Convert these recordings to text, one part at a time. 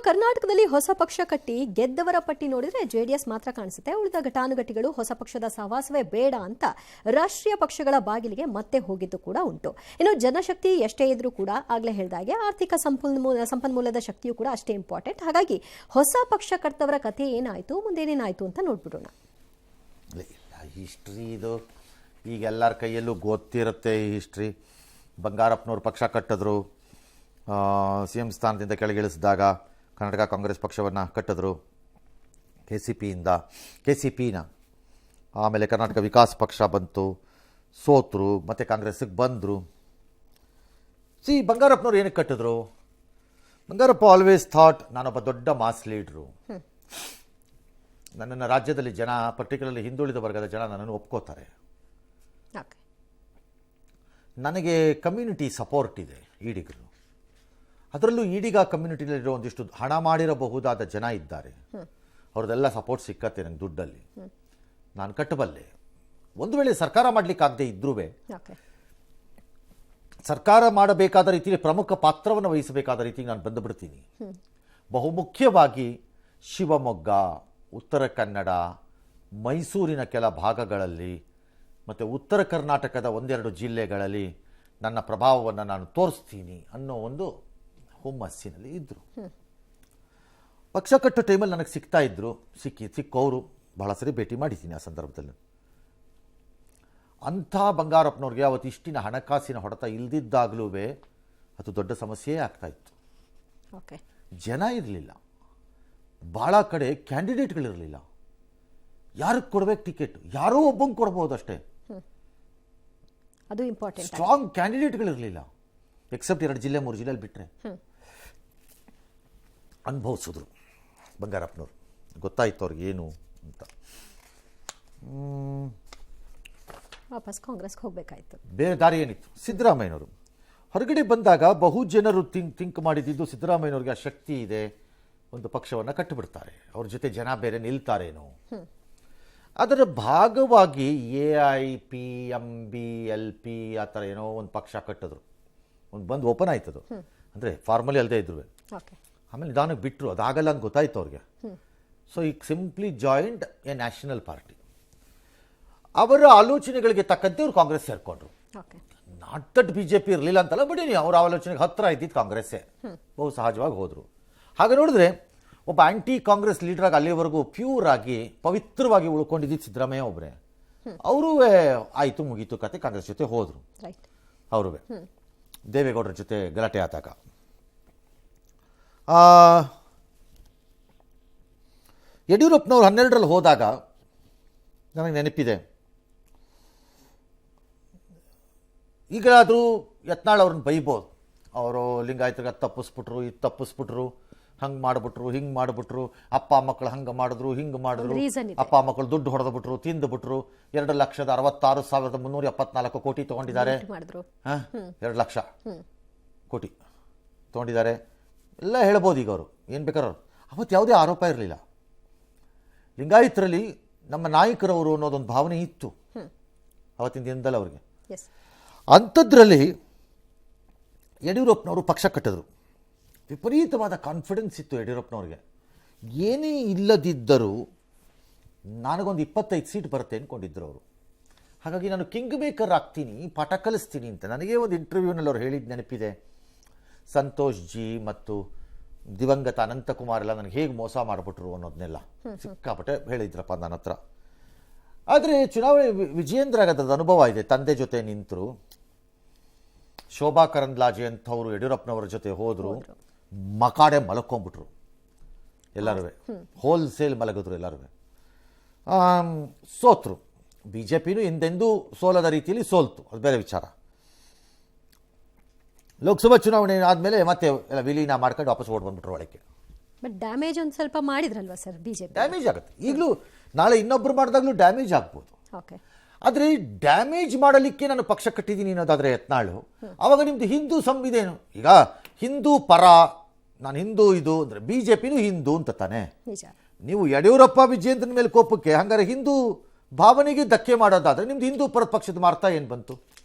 ಕರ್ನಾಟಕದಲ್ಲಿ ಹೊಸ ಪಕ್ಷ ಕಟ್ಟಿ ಗೆದ್ದವರ ಪಟ್ಟಿ ನೋಡಿದ್ರೆ ಜೆಡಿಎಸ್ ಮಾತ್ರ ಕಾಣಿಸುತ್ತೆ. ಉಳಿದ ಘಟಾನುಘಟಿಗಳು ಹೊಸ ಪಕ್ಷದ ಸಹವಾಸವೇ ಬೇಡ ಅಂತ ರಾಷ್ಟ್ರೀಯ ಪಕ್ಷಗಳ ಬಾಗಿಲಿಗೆ ಮತ್ತೆ ಹೋಗಿದ್ದು ಕೂಡ ಉಂಟು. ಇನ್ನು ಜನಶಕ್ತಿ ಎಷ್ಟೇ ಇದ್ರೂ ಕೂಡ ಆಗ್ಲೇ ಹೇಳಿದಾಗೆ ಆರ್ಥಿಕ ಸಂಪನ್ಮೂಲದ ಶಕ್ತಿಯೂ ಕೂಡ ಅಷ್ಟೇ ಇಂಪಾರ್ಟೆಂಟ್. ಹಾಗಾಗಿ ಹೊಸ ಪಕ್ಷ ಕಟ್ಟದವರ ಕಥೆ ಏನಾಯ್ತು, ಮುಂದೇನೇನಾಯ್ತು ಅಂತ ನೋಡ್ಬಿಡೋಣ. ಹಿಸ್ಟ್ರಿ ಇದು ಈಗ ಎಲ್ಲರ ಕೈಯಲ್ಲೂ ಗೊತ್ತಿರುತ್ತೆ. ಈ ಹಿಸ್ಟ್ರಿ ಬಂಗಾರಪ್ಪನವ್ರು ಪಕ್ಷ ಕಟ್ಟಿದ್ರು, ಸಿ ಎಂ ಸ್ಥಾನದಿಂದ ಕೆಳಗಿಳಿಸಿದಾಗ ಕರ್ನಾಟಕ ಕಾಂಗ್ರೆಸ್ ಪಕ್ಷವನ್ನು ಕಟ್ಟಿದ್ರು ಕೆ ಸಿ ಪಿನ. ಆಮೇಲೆ ಕರ್ನಾಟಕ ವಿಕಾಸ್ ಪಕ್ಷ ಬಂತು, ಸೋತರು, ಮತ್ತು ಕಾಂಗ್ರೆಸ್ಸಿಗೆ ಬಂದರು. ಬಂಗಾರಪ್ಪನವ್ರು ಏನಕ್ಕೆ ಕಟ್ಟಿದ್ರು? ಬಂಗಾರಪ್ಪ ಆಲ್ವೇಸ್ ಥಾಟ್ ನಾನೊಬ್ಬ ದೊಡ್ಡ ಮಾಸ್ ಲೀಡ್ರು, ನನ್ನನ್ನು ರಾಜ್ಯದಲ್ಲಿ ಜನ, ಪರ್ಟಿಕ್ಯುಲರ್ಲಿ ಹಿಂದುಳಿದ ವರ್ಗದ ಜನ ನನ್ನನ್ನು ಒಪ್ಕೋತಾರೆ, ನನಗೆ ಕಮ್ಯುನಿಟಿ ಸಪೋರ್ಟ್ ಇದೆ, ಈಡಿಗರು, ಅದರಲ್ಲೂ ಈಡಿಗ ಕಮ್ಯುನಿಟಿಯಲ್ಲಿರೋ ಒಂದಿಷ್ಟು ಹಣ ಮಾಡಿರಬಹುದಾದ ಜನ ಇದ್ದಾರೆ, ಅವ್ರದ್ದೆಲ್ಲ ಸಪೋರ್ಟ್ ಸಿಕ್ಕತ್ತೆ ನನಗೆ ದುಡ್ಡಲ್ಲಿ, ನಾನು ಕಟ್ಟಬಲ್ಲೆ. ಒಂದು ವೇಳೆ ಸರ್ಕಾರ ಮಾಡಲಿಕ್ಕಾಗದೆ ಇದ್ರೂ ಸರ್ಕಾರ ಮಾಡಬೇಕಾದ ರೀತಿಯಲ್ಲಿ ಪ್ರಮುಖ ಪಾತ್ರವನ್ನು ವಹಿಸಬೇಕಾದ ರೀತಿಗೆ ನಾನು ಬಂದುಬಿಡ್ತೀನಿ. ಬಹುಮುಖ್ಯವಾಗಿ ಶಿವಮೊಗ್ಗ, ಉತ್ತರ ಕನ್ನಡ, ಮೈಸೂರಿನ ಕೆಲ ಭಾಗಗಳಲ್ಲಿ ಮತ್ತು ಉತ್ತರ ಕರ್ನಾಟಕದ ಒಂದೆರಡು ಜಿಲ್ಲೆಗಳಲ್ಲಿ ನನ್ನ ಪ್ರಭಾವವನ್ನು ನಾನು ತೋರಿಸ್ತೀನಿ ಅನ್ನೋ ಒಂದು ಹುಮ್ಮಸ್ಸಿನಲ್ಲಿ ಇದ್ದರು. ಪಕ್ಷ ಕಟ್ಟೋ ಟೈಮಲ್ಲಿ ನನಗೆ ಸಿಗ್ತಾ ಇದ್ದರು, ಸಿಕ್ಕೋರು ಬಹಳ ಸರಿ ಭೇಟಿ ಮಾಡಿದ್ದೀನಿ. ಆ ಸಂದರ್ಭದಲ್ಲಿ ಅಂಥ ಬಂಗಾರಪ್ಪನವ್ರಿಗೆ ಅವತ್ತು ಇಷ್ಟಿನ ಹಣಕಾಸಿನ ಹೊಡೆತ ಇಲ್ದಿದ್ದಾಗಲೂ ಅದು ದೊಡ್ಡ ಸಮಸ್ಯೆಯೇ ಆಗ್ತಾಯಿತ್ತು. ಜನ ಇರಲಿಲ್ಲ, ಭಾಳ ಕಡೆ ಕ್ಯಾಂಡಿಡೇಟ್ಗಳಿರಲಿಲ್ಲ, ಯಾರಿಗೆ ಕೊಡ್ಬೇಕು ಟಿಕೆಟ್, ಯಾರೋ ಒಬ್ಬಂಗೆ ಕೊಡ್ಬೋದು ಅಷ್ಟೇ, ಅದು ಇಂಪಾರ್ಟೆಂಟ್. ಸ್ಟ್ರಾಂಗ್ ಕ್ಯಾಂಡಿಡೇಟ್ಗಳಿರಲಿಲ್ಲ, ಎಕ್ಸೆಪ್ಟ್ 2 ಜಿಲ್ಲೆ 3 ಜಿಲ್ಲೆಯಲ್ಲಿ ಬಿಟ್ಟರೆ. ಅನುಭವಿಸಿದ್ರು ಬಂಗಾರಪ್ಪನವ್ರು, ಗೊತ್ತಾಯ್ತು ಅವ್ರಿಗೆ ಏನು ಅಂತ. ವಾಪಸ್ ಕಾಂಗ್ರೆಸ್ಗೆ ಹೋಗಬೇಕಾಯ್ತು, ಬೇರೆ ದಾರಿ ಏನಿತ್ತು? ಸಿದ್ದರಾಮಯ್ಯನವರು ಹೊರಗಡೆ ಬಂದಾಗ ಬಹು ಜನರು ಥಿಂಕ್ ಮಾಡಿದ್ದು ಸಿದ್ದರಾಮಯ್ಯನವ್ರಿಗೆ ಆ ಶಕ್ತಿ ಇದೆ, ಒಂದು ಪಕ್ಷವನ್ನು ಕಟ್ಟಿಬಿಡ್ತಾರೆ, ಅವ್ರ ಜೊತೆ ಜನ ಬೇರೆ ನಿಲ್ತಾರೇನೋ. ಅದರ ಭಾಗವಾಗಿ AIPMB-LP ಆ ಥರ ಏನೋ ಒಂದು ಪಕ್ಷ ಕಟ್ಟಿದ್ರು, ಒಂದು ಬಂದು ಓಪನ್ ಆಯ್ತದು, ಅಂದರೆ ಫಾರ್ಮಲಿ ಅಲ್ಲದೆ ಇದ್ರು. ಆಮೇಲೆ ನಿಧಾನಕ್ಕೆ ಬಿಟ್ಟರು, ಅದಾಗಲ್ಲ ಅಂತ ಗೊತ್ತಾಯ್ತು ಅವ್ರಿಗೆ. ಸೊ ಈಗ simply joined A national party. ಅವರ ಆಲೋಚನೆಗಳಿಗೆ ತಕ್ಕಂತೆ ಅವ್ರು ಕಾಂಗ್ರೆಸ್ ಸೇರ್ಕೊಂಡ್ರು. ನಾಟ್ ದಟ್ BJP ಇರಲಿಲ್ಲ ಅಂತಲ್ಲ, ಬಟ್ ಅವ್ರ ಆಲೋಚನೆಗೆ ಹತ್ತಿರ ಇದ್ದಿದ್ದು ಕಾಂಗ್ರೆಸ್ಸೇ, ಬಹು ಸಹಜವಾಗಿ ಹೋದರು. ಹಾಗೆ ನೋಡಿದ್ರೆ ಒಬ್ಬ ಆಂಟಿ ಕಾಂಗ್ರೆಸ್ ಲೀಡರಾಗಿ ಅಲ್ಲಿವರೆಗೂ ಪ್ಯೂರ್ ಆಗಿ ಪವಿತ್ರವಾಗಿ ಉಳ್ಕೊಂಡಿದ್ದು ಸಿದ್ದರಾಮಯ್ಯ ಒಬ್ಬರೇ. ಅವರೂ ಆಯಿತು ಮುಗೀತು ಕತೆ, ಕಾಂಗ್ರೆಸ್ ಜೊತೆ ಹೋದರು. ಅವರು ದೇವೇಗೌಡರ ಜೊತೆ ಗಲಾಟೆ ಆದಾಗ ಯಡಿಯೂರಪ್ಪನವ್ರು 12ರಲ್ಲಿ ಹೋದಾಗ ನನಗೆ ನೆನಪಿದೆ, ಈಗಲಾದರೂ ಯತ್ನಾಳ್ ಅವ್ರನ್ನ ಬೈಬೋದು, ಅವರು ಲಿಂಗಾಯತರಿಗೆ ಅದು ತಪ್ಪಿಸ್ಬಿಟ್ರು, ಇದು ತಪ್ಪಿಸ್ಬಿಟ್ರು, ಹಂಗೆ ಮಾಡಿಬಿಟ್ರು, ಹಿಂಗೆ ಮಾಡಿಬಿಟ್ರು, ಅಪ್ಪ ಮಕ್ಕಳು ಹಂಗೆ ಮಾಡಿದ್ರು, ಹಿಂಗೆ ಮಾಡಿದ್ರು, ಅಪ್ಪ ಮಕ್ಕಳು ದುಡ್ಡು ಹೊಡೆದ್ಬಿಟ್ರು, ತಿಂದುಬಿಟ್ರು, 2,66,374 ಕೋಟಿ ತೊಗೊಂಡಿದ್ದಾರೆ, 2 ಲಕ್ಷ ಕೋಟಿ ತೊಗೊಂಡಿದ್ದಾರೆ ಎಲ್ಲ ಹೇಳ್ಬೋದು. ಈಗ ಅವರು ಏನು ಬೇಕಾದ್ರು, ಅವತ್ತು ಯಾವುದೇ ಆರೋಪ ಇರಲಿಲ್ಲ. ಲಿಂಗಾಯತರಲ್ಲಿ ನಮ್ಮ ನಾಯಕರವರು ಅನ್ನೋದೊಂದು ಭಾವನೆ ಇತ್ತು ಅವತ್ತಿನ ದಿನದಲ್ಲಿ ಅವ್ರಿಗೆ. ಅಂಥದ್ರಲ್ಲಿ ಯಡಿಯೂರಪ್ಪನವರು ಪಕ್ಷ ಕಟ್ಟಿದ್ರು, ವಿಪರೀತವಾದ ಕಾನ್ಫಿಡೆನ್ಸ್ ಇತ್ತು ಯಡಿಯೂರಪ್ಪನವ್ರಿಗೆ. ಏನೇ ಇಲ್ಲದಿದ್ದರೂ ನನಗೊಂದು 25 ಸೀಟ್ ಬರುತ್ತೆ ಅಂದ್ಕೊಂಡಿದ್ರು ಅವರು. ಹಾಗಾಗಿ ನಾನು ಕಿಂಗ್ ಮೇಕರ್ ಆಗ್ತೀನಿ, ಪಾಠ ಕಲಿಸ್ತೀನಿ ಅಂತ. ನನಗೆ ಒಂದು ಇಂಟರ್ವ್ಯೂನಲ್ಲಿ ಅವ್ರು ಹೇಳಿದ ನೆನಪಿದೆ, ಸಂತೋಷ್ ಜಿ ಮತ್ತು ದಿವಂಗತ ಅನಂತಕುಮಾರ್ ಎಲ್ಲ ನನಗೆ ಹೇಗೆ ಮೋಸ ಮಾಡಿಬಿಟ್ರು ಅನ್ನೋದನ್ನೆಲ್ಲ ಸಿಕ್ಕಾಪಟ್ಟೆ ಹೇಳಿದ್ರಪ್ಪ ನನ್ನ ಹತ್ರ. ಆದರೆ ಚುನಾವಣೆ ವಿಜಯೇಂದ್ರ ಆಗದ ಅನುಭವ ಇದೆ, ತಂದೆ ಜೊತೆ ನಿಂತರು, ಶೋಭಾ ಕರಂದ್ಲಾಜೆ ಅಂಥವ್ರು ಯಡಿಯೂರಪ್ಪನವರ ಜೊತೆ ಹೋದರು, ಮಕಾಡೆ ಮಲಕೊಂಡ್ಬಿಟ್ರು ಎಲ್ಲರೂ, ಹೋಲ್ಸೇಲ್ ಮಲಗಿದ್ರು ಎಲ್ಲರೂ. ಸೋತರು. BJPನೂ ಹಿಂದೆಂದೂ ಸೋಲದ ರೀತಿಯಲ್ಲಿ ಸೋಲ್ತು, ಅದು ಬೇರೆ ವಿಚಾರ. ಲೋಕಸಭಾ ಚುನಾವಣೆ ಆದಮೇಲೆ ಮತ್ತೆ ಎಲ್ಲ ವಿಲೀನ ಮಾಡ್ಕೊಂಡು ವಾಪಸ್ ಓಡ್ ಬಂದ್ಬಿಟ್ರು ಒಳಕ್ಕೆ. ಬಟ್ ಡ್ಯಾಮೇಜ್ ಒಂದು ಸ್ವಲ್ಪ ಮಾಡಿದ್ರಲ್ವಾ ಸರ್ BJP? ಡ್ಯಾಮೇಜ್ ಆಗುತ್ತೆ, ಈಗಲೂ ನಾಳೆ ಇನ್ನೊಬ್ರು ಮಾಡಿದಾಗಲೂ ಡ್ಯಾಮೇಜ್ ಆಗ್ಬೋದು. ಆದರೆ ಡ್ಯಾಮೇಜ್ ಮಾಡಲಿಕ್ಕೆ ನಾನು ಪಕ್ಷ ಕಟ್ಟಿದ್ದೀನಿ ಅನ್ನೋದಾದರೆ ಯತ್ನಾಳು, ಆವಾಗ ನಿಮ್ದು ಹಿಂದೂ ಸಂವಿಧಾನ, ಈಗ ಹಿಂದೂ ಪರ, ನಾನು ಹಿಂದೂ ಇದು ಅಂದರೆ BJPನೂ ಹಿಂದೂ ಅಂತ ತಾನೆ. ನೀವು ಯಡಿಯೂರಪ್ಪ ವಿಜಯೇಂದ್ರನ ಮೇಲೆ ಕೋಪಕ್ಕೆ ಹಂಗಾರೆ ಹಿಂದೂ ಭಾವನೆಗೆ ಧಕ್ಕೆ ಮಾಡೋದಾದರೆ ನಿಮ್ದು ಹಿಂದೂ ಪರದ ಪಕ್ಷದ ಮಾರ್ಥ ಏನು ಬಂತು?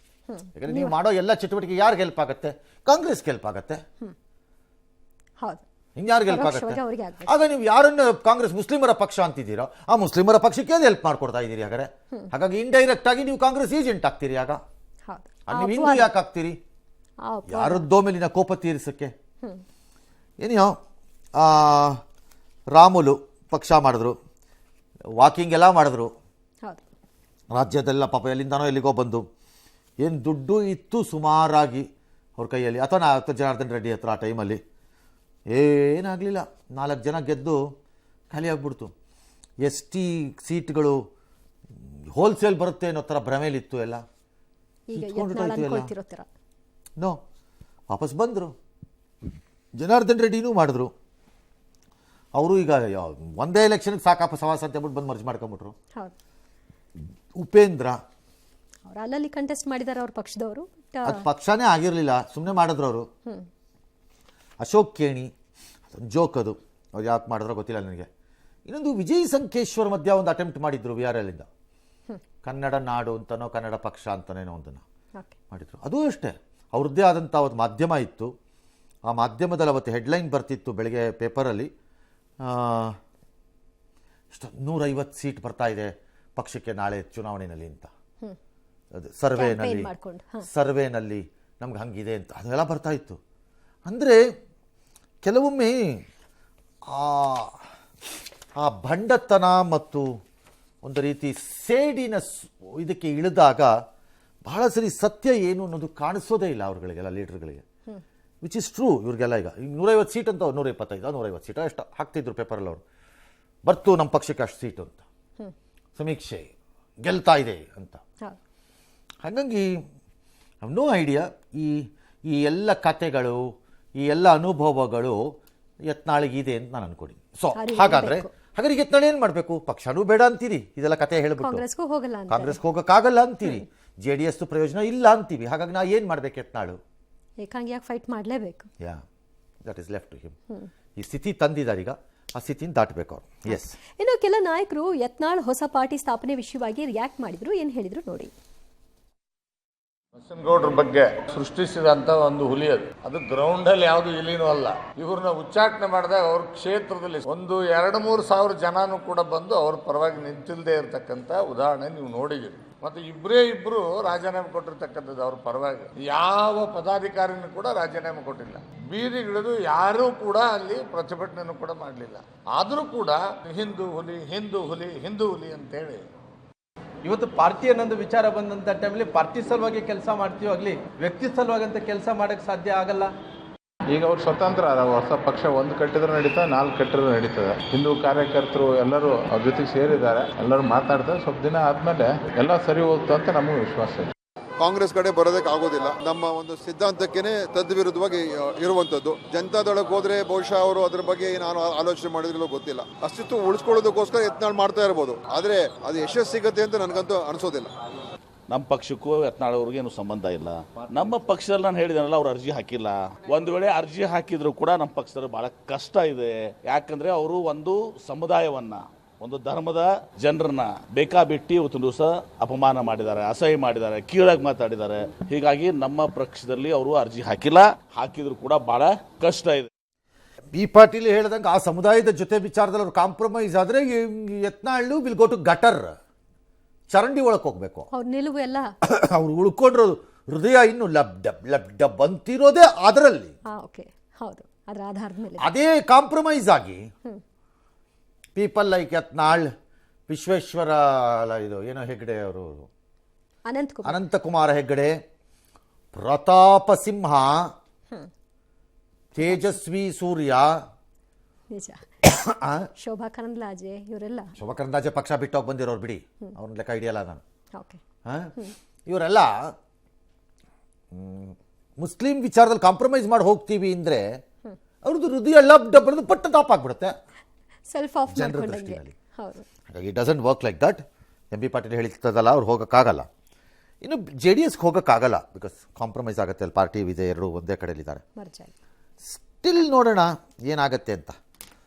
ಯಾಕಂದರೆ ನೀವು ಮಾಡೋ ಎಲ್ಲ ಚಟುವಟಿಕೆ ಯಾರಿಗೆ ಹೆಲ್ಪ್ ಆಗುತ್ತೆ? ಕಾಂಗ್ರೆಸ್ಗೆ ಹೆಲ್ಪ್ ಆಗುತ್ತೆ. ಇನ್ಯಾರಿಗೆ ಹೆಲ್ಪ್ ಪರೋಕ್ಷವಾಗಿ ಆಗುತ್ತೆ? ಅವ್ರಿಗೆ ಆಗ್ಬೇಕು. ಆಗ ನೀವು ಯಾರನ್ನ ಕಾಂಗ್ರೆಸ್ ಮುಸ್ಲಿಮರ ಪಕ್ಷ ಅಂತಿದ್ದೀರೋ ಆ ಮುಸ್ಲಿಮರ ಪಕ್ಷಕ್ಕೆ ಹೆಲ್ಪ್ ಮಾಡ್ಕೊಡ್ತಾ ಇದ್ದೀರಿ ಹಾಗಾದ್ರೆ. ಹಾಗಾಗಿ ಇಂಡೈರೆಕ್ಟ್ ಆಗಿ ನೀವು ಕಾಂಗ್ರೆಸ್ ಏಜೆಂಟ್ ಆಗ್ತೀರಿ. ಆಗ ಹೌದು, ನೀವು ಹಿಂದೂ ಯಾಕೆ ಆಗ್ತೀರಿ? ಯಾರದ್ದೋ ಮೇಲಿನ ಕೋಪ ತೀರಿಸಕ್ಕೆ. ಏನಿಯೋ ರಾಮುಲು ಪಕ್ಷ ಮಾಡಿದ್ರು, ವಾಕಿಂಗ್ ಎಲ್ಲ ಮಾಡಿದ್ರು ಹೌದು. ರಾಜ್ಯದೆಲ್ಲ, ಪಾಪ ಎಲ್ಲಿಂದನೋ ಎಲ್ಲಿಗೋ ಬಂದು ಏನು ದುಡ್ಡು ಇತ್ತು ಸುಮಾರಾಗಿ ಅವ್ರ ಕೈಯಲ್ಲಿ, ಅಥವಾ ಜನಾರ್ದನ್ ರೆಡ್ಡಿ ಹತ್ರ ಆ ಟೈಮಲ್ಲಿ ಏನಾಗಲಿಲ್ಲ. 4 ಜನ ಗೆದ್ದು ಖಾಲಿ ಆಗ್ಬಿಡ್ತು. ST ಸೀಟ್ಗಳು ಹೋಲ್ಸೇಲ್ ಬರುತ್ತೆ ಅನ್ನೋ ಥರ ಭ್ರಮೇಲಿತ್ತು ಎಲ್ಲ. ನೋ, ವಾಪಸ್ ಬಂದರು. ಜನಾರ್ದನ್ ರೆಡ್ಡಿನೂ ಮಾಡಿದ್ರು. ಅವರು ಈಗ ಒಂದೇ ಎಲೆಕ್ಷನ್ಗೆ ಸಾಕಪ್ಪ ಸವಾಸ ಅಂತ ಹೇಳ್ಬಿಟ್ಟು ಬಂದು ಮರ್ಜ್ ಮಾಡ್ಕೊಂಬಿಟ್ರು. ಉಪೇಂದ್ರ ಅವ್ರು ಅಲ್ಲಲ್ಲಿ ಕಂಟೆಸ್ಟ್ ಮಾಡಿದ್ದಾರೆ ಅವ್ರ ಪಕ್ಷದವರು. ಅದು ಪಕ್ಷನೇ ಆಗಿರಲಿಲ್ಲ, ಸುಮ್ಮನೆ ಮಾಡಿದ್ರು ಅವರು. ಅಶೋಕ್ ಕೇಣಿ ಜೋಕ್, ಅದು ಅವ್ರು ಯಾಕೆ ಮಾಡಿದ್ರೋ ಗೊತ್ತಿಲ್ಲ ನನಗೆ. ಇನ್ನೊಂದು ವಿಜಯ್ ಸಂಕೇಶ್ವರ್ ಮಧ್ಯ ಒಂದು ಅಟೆಂಪ್ಟ್ ಮಾಡಿದ್ರು VRL ಇಂದ, ಕನ್ನಡ ನಾಡು ಅಂತನೋ ಕನ್ನಡ ಪಕ್ಷ ಅಂತನೇನೋ ಒಂದನ್ನು ಮಾಡಿದ್ರು. ಅದು ಅಷ್ಟೇ, ಅವ್ರದ್ದೇ ಆದಂಥ ಒಂದು ಮಾಧ್ಯಮ ಇತ್ತು. ಆ ಮಾಧ್ಯಮದಲ್ಲಿ ಅವತ್ತು ಹೆಡ್ಲೈನ್ ಬರ್ತಿತ್ತು ಬೆಳಗ್ಗೆ ಪೇಪರಲ್ಲಿ, 150 ಸೀಟ್ ಬರ್ತಾ ಇದೆ ಪಕ್ಷಕ್ಕೆ ನಾಳೆ ಚುನಾವಣೆಯಲ್ಲಿ ಅಂತ. ಅದು ಸರ್ವೇನಲ್ಲಿ ನಮ್ಗೆ ಹಂಗಿದೆ ಅಂತ ಅದೆಲ್ಲ ಬರ್ತಾ ಇತ್ತು. ಅಂದರೆ ಕೆಲವೊಮ್ಮೆ ಆ ಭಂಡತನ ಮತ್ತು ಒಂದು ರೀತಿ ಸೇಡಿನ ಇದಕ್ಕೆ ಇಳಿದಾಗ ಬಹಳ ಸರಿ ಸತ್ಯ ಏನು ಅನ್ನೋದು ಕಾಣಿಸೋದೇ ಇಲ್ಲ ಅವ್ರುಗಳಿಗೆಲ್ಲ, ಲೀಡರ್ಗಳಿಗೆ. Which is true. ಇವ್ರಿಗೆಲ್ಲ ಈಗ 150 ಸೀಟ್ ಅಂತ 125 150 ಸೀಟ್ ಅಷ್ಟು ಹಾಕ್ತಿದ್ರು ಪೇಪರಲ್ಲಿ ಅವರು. ಬರ್ತು ನಮ್ಮ ಪಕ್ಷಕ್ಕೆ ಅಷ್ಟು ಸೀಟು ಅಂತ, ಸಮೀಕ್ಷೆ ಗೆಲ್ತಾ ಇದೆ ಅಂತ. ಹಾಗಾಗಿ ನೋ ಐಡಿಯಾ. ಈ ಎಲ್ಲ ಕತೆಗಳು, ಈ ಎಲ್ಲ ಅನುಭವಗಳು ಯತ್ನಾಳಿಗಿದೆ ಅಂತ ನಾನು ಅನ್ಕೊಡಿ. ಸೊ ಹಾಗಾದ್ರೆ ಯತ್ನಾಳ್ ಏನು ಮಾಡಬೇಕು? ಪಕ್ಷನೂ ಬೇಡ ಅಂತೀರಿ, ಇದೆಲ್ಲ ಕತೆ ಹೇಳ್ಬಿಟ್ಟು ಕಾಂಗ್ರೆಸ್ಗೆ ಹೋಗೋಕ್ಕಾಗಲ್ಲ ಅಂತೀರಿ, JDS ಪ್ರಯೋಜನ ಇಲ್ಲ ಅಂತೀವಿ. ಹಾಗಾಗಿ ನಾ ಏನು ಮಾಡ್ಬೇಕು? ಯತ್ನಾಳು ಏಕಾಂಗಿಯಾಗಿ ಫೈಟ್ ಮಾಡಲೇಬೇಕು. That is left to him. ಈ ಸ್ಥಿತಿ ತಂದಿದ್ದಾರೆ, ಈಗ ಆ ಸ್ಥಿತಿನ ದಾಟಬೇಕು ಅವರು. ಎಸ್. ಇನ್ನು ಕೆಲ ನಾಯಕರು ಯತ್ನಾಳ್ ಹೊಸ ಪಾರ್ಟಿ ಸ್ಥಾಪನೆ ವಿಷಯವಾಗಿ ರಿಯಾಕ್ಟ್ ಮಾಡಿದ್ರು. ಏನು ಹೇಳಿದ್ರು ನೋಡಿ. ಬಸನಗೌಡರ ಬಗ್ಗೆ ಸೃಷ್ಟಿಸಿದಂತ ಒಂದು ಹುಲಿ ಅದು ಗ್ರೌಂಡ್ ಅಲ್ಲಿ ಯಾವ್ದು ಇಲಿನೂ ಅಲ್ಲ. ಇವ್ರನ್ನ ಉಚ್ಚಾಟನೆ ಮಾಡಿದಾಗ ಅವ್ರ ಕ್ಷೇತ್ರದಲ್ಲಿ 2-3 ಸಾವಿರ ಜನನು ಕೂಡ ಬಂದು ಅವ್ರ ಪರವಾಗಿ ನಿಂತಿಲ್ಲದೆ ಇರತಕ್ಕಂತ ಉದಾಹರಣೆ ನೀವು ನೋಡಿದಿರಿ. ಮತ್ತೆ ಇಬ್ರು ರಾಜೀನಾಮೆ ಕೊಟ್ಟಿರ್ತಕ್ಕಂಥದ್ದು ಅವ್ರ ಪರವಾಗಿ. ಯಾವ ಪದಾಧಿಕಾರಿನೂ ಕೂಡ ರಾಜೀನಾಮೆ ಕೊಟ್ಟಿಲ್ಲ. ಬೀದಿಗಿಳಿದು ಯಾರೂ ಕೂಡ ಅಲ್ಲಿ ಪ್ರತಿಭಟನೆಯನ್ನು ಕೂಡ ಮಾಡಲಿಲ್ಲ. ಆದರೂ ಕೂಡ ಹಿಂದೂ ಹುಲಿ ಅಂತೇಳಿ ಇವತ್ತು ಪಾರ್ಟಿ ಅನ್ನೊಂದು ವಿಚಾರ ಬಂದಂತ ಟೈಮಲ್ಲಿ ಪಾರ್ಟಿ ಸಲುವಾಗಿ ಕೆಲಸ ಮಾಡ್ತೀವಿ, ಆಗಲಿ ವ್ಯಕ್ತಿ ಸಲುವಾಗಿ ಅಂತ ಕೆಲಸ ಮಾಡಕ್ಕೆ ಸಾಧ್ಯ ಆಗಲ್ಲ. ಈಗ ಅವ್ರು ಸ್ವತಂತ್ರ ಹೊಸ ಪಕ್ಷ 1 ಕಟ್ಟಿದ್ರು ನಡೀತದೆ, 4 ಕಟ್ಟಿದ್ರು ನಡೀತದೆ. ಹಿಂದೂ ಕಾರ್ಯಕರ್ತರು ಎಲ್ಲರೂ ಅವ್ರ ಜೊತೆಗೆ ಸೇರಿದ್ದಾರೆ, ಎಲ್ಲರೂ ಮಾತಾಡ್ತಾರೆ. ಸ್ವಲ್ಪ ದಿನ ಆದ್ಮೇಲೆ ಎಲ್ಲ ಸರಿ ಹೋಗ್ತು ಅಂತ ನಮಗೂ ವಿಶ್ವಾಸ ಇದೆ. ಕಾಂಗ್ರೆಸ್ ಕಡೆ ಬರೋದಕ್ಕೆ ಆಗೋದಿಲ್ಲ. ನಮ್ಮ ಒಂದು ಸಿದ್ಧಾಂತಕ್ಕೇನೆ ತದ್ವಿರುದ್ಧವಾಗಿ ಇರುವಂತದ್ದು. ಜನತಾದಳಕ್ಕೆ ಹೋದ್ರೆ ಬಹುಶಃ ಅವರು ಅದ್ರ ಬಗ್ಗೆ ನಾನು ಆಲೋಚನೆ ಮಾಡಿದ್ರಲ್ಲೋ ಗೊತ್ತಿಲ್ಲ. ಅಸ್ತಿತ್ವ ಉಳಿಸ್ಕೊಳ್ಳೋದಕ್ಕೋಸ್ಕರ ಯತ್ನಾಳ್ ಮಾಡ್ತಾ ಇರ್ಬೋದು, ಆದ್ರೆ ಅದು ಯಶಸ್ಸು ಸಿಗತ್ತೆ ಅಂತ ನನಗಂತೂ ಅನಿಸೋದಿಲ್ಲ. ನಮ್ಮ ಪಕ್ಷಕ್ಕೂ ಯತ್ನಾಳ್ ಅವ್ರಿಗೆ ಏನು ಸಂಬಂಧ ಇಲ್ಲ. ನಮ್ಮ ಪಕ್ಷದಲ್ಲಿ ನಾನು ಹೇಳಿದನಲ್ಲ, ಅವ್ರು ಅರ್ಜಿ ಹಾಕಿಲ್ಲ. ಒಂದು ವೇಳೆ ಅರ್ಜಿ ಹಾಕಿದ್ರು ಕೂಡ ನಮ್ಮ ಪಕ್ಷದಲ್ಲಿ ಬಹಳ ಕಷ್ಟ ಇದೆ. ಯಾಕಂದ್ರೆ ಅವರು ಒಂದು ಸಮುದಾಯವನ್ನ, ಒಂದು ಧರ್ಮದ ಜನರನ್ನ ಬೇಕಾಬಿಟ್ಟಿ ಇವತ್ತು ದಿವಸ ಅಪಮಾನ ಮಾಡಿದ್ದಾರೆ, ಅಸಹ್ಯ ಮಾಡಿದ್ದಾರೆ, ಕೀಳಾಗಿ ಮಾತಾಡಿದ್ದಾರೆ. ಹೀಗಾಗಿ ನಮ್ಮ ಪಕ್ಷದಲ್ಲಿ ಅವರು ಅರ್ಜಿ ಹಾಕಿಲ್ಲ. ಹಾಕಿದ್ರು ಕೂಡ ಬಹಳ ಕಷ್ಟ ಇದೆ. ಬಿ ಪಾಟೀಲ್ ಹೇಳಿದಂಗೆ ಆ ಸಮುದಾಯದ ಜೊತೆ ವಿಚಾರದಲ್ಲಿ ಅವ್ರು ಕಾಂಪ್ರಮೈಸ್ ಆದರೆ Yatnal will go to gutter, ಚರಂಡಿ ಒಳಕ್ಕೆ ಹೋಗ್ಬೇಕು. ಅವ್ರ ನಿಲುವು ಎಲ್ಲ ಅವ್ರು ಉಳ್ಕೊಂಡ್ರು ಹೃದಯ ಇನ್ನು ಲಬ್ ಡಬ್ ಅಂತಿರೋದೇ ಅದರಲ್ಲಿ. ಹೌದು, ಅದರ ಆಧಾರದ ಮೇಲೆ ಅದೇ ಕಾಂಪ್ರಮೈಸ್ ಆಗಿ ಪೀಪಲ್ ಲೈಕ್ ಯತ್ನಾಳ್, ವಿಶ್ವೇಶ್ವರ ಇದು ಏನೋ ಹೆಗ್ಡೆ ಅವರು, ಅನಂತಕುಮಾರ ಹೆಗ್ಡೆ, ಪ್ರತಾಪ ಸಿಂಹ, ತೇಜಸ್ವಿ ಸೂರ್ಯ, ಶೋಭಾ ಕರಂದ್ಲಾಜೆ, ಇವರೆಲ್ಲ ಶೋಭಾ ಕರಂದ್ಲಾಜೆ ಪಕ್ಷ ಬಿಟ್ಟೋಗಿ ಬಂದಿರೋರು ಬಿಡಿ, ಅವ್ರನ್ನ ಲೆಕ್ಕ ಹಿಡಿಯಲ್ಲ ನಾನು. ಇವರೆಲ್ಲ ಮುಸ್ಲಿಂ ವಿಚಾರದಲ್ಲಿ ಕಾಂಪ್ರಮೈಸ್ ಮಾಡಿ ಹೋಗ್ತೀವಿ ಅಂದ್ರೆ ಅವ್ರದ್ದು ಹೃದಯ ಲಬ್ ಡಬ್ ಪಟ್ಟ ತಾಪ್ ಆಗ್ಬಿಡುತ್ತೆ ಜನರ ದೃಷ್ಟಿನಲ್ಲಿ. ಹಾಗಾಗಿ it doesn't work like that. M B Patil ಹೇಳ್ತದಲ್ಲ, ಅವ್ರು ಹೋಗೋಕ್ಕಾಗಲ್ಲ. ಇನ್ನು JDSಗೆ ಹೋಗೋಕ್ಕಾಗಲ್ಲ, ಬಿಕಾಸ್ ಕಾಂಪ್ರಮೈಸ್ ಆಗುತ್ತೆ ಅಲ್ಲಿ. ಪಾರ್ಟಿ ವಿಜಯ್ 2 ಒಂದೇ ಕಡೆಯಲ್ಲಿದ್ದಾರೆ. ಸ್ಟಿಲ್ ನೋಡೋಣ ಏನಾಗತ್ತೆ ಅಂತ.